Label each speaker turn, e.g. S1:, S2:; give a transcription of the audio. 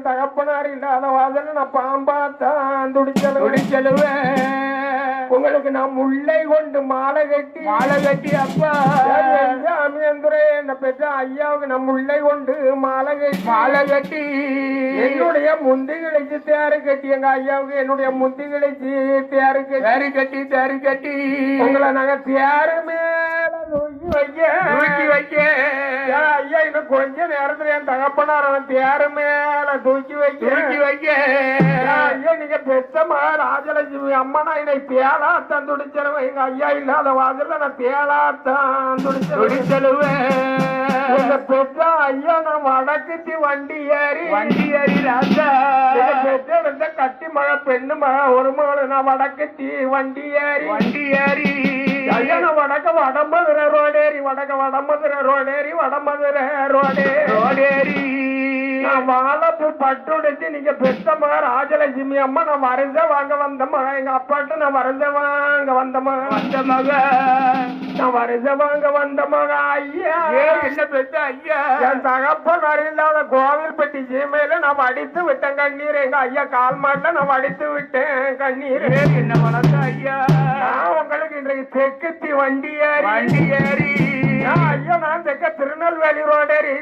S1: தகப்பனார் இல்லாத வாசல்ல நான் பாம்பாத்தான் துடிச்சலுவேன். உங்களுக்கு நான் முல்லை கொண்டு மாலை கட்டி அப்பா அமியந்துரை என்ன பெற்ற ஐயாவுக்கு நான் முல்லை கொண்டு மாலை கட்டி என்னுடைய முந்திகளுக்கு தேரு கட்டி எங்க ஐயாவுக்கு என்னுடைய முந்திகளுக்கு தேரு கட்டி உங்களை நாங்க தேரு மேல தூக்கி வைக்க ஐயா இன்னும் கொஞ்ச நேரத்துல என் தகப்பனார் அவன் தேரு மேல தூக்கி வைக்க ஐயா நீங்க பெற்றமா ராஜலட்சுமி அம்மனா என்னை பேலாத்தான் துடிச்சலுவேன். எங்க ஐயா இல்லாத வாசல்ல நான் பேலாத்தான் துடிச்சலுவேன். பெற்ற ஐயா நான் வடக்குத்தி வண்டி ஏறி ராஜா பெற்ற கட்டி மழை பெண்ணு மழை ஒரு மகளை நான் வடக்குத்தி வண்டி ஏறி ஐயா நான் வடமதுரை ரோடேறி வடமதுரை ரோடேறி நான் வாழப்பு பட்டுடுச்சு. நீங்க பெத்தம்மா ராஜலட்சுமி அம்மா நான் வருஷ வாங்க வந்தம்மா. எங்க அப்பாட்ட நான் வருஷ வாங்க வந்த மக நான் வருஷ வாங்க வந்த மக. ஐயா என்ன பெத்த ஐயா என் தகப்பனார் இல்லாத கோவில்பட்டி சீமையில நான் வடித்து விட்டேன் கண்ணீர். எங்க ஐயா கால் மாட்டில நான் வடித்து விட்டேன் கண்ணீர். என்ன வளர்த்த ஐயா நான் உங்களுக்கு இன்றைக்கு தெற்கத்தி வண்டி ஏறி ஐயா நான் தெற்க திருநெல்வேலி ரோடேறி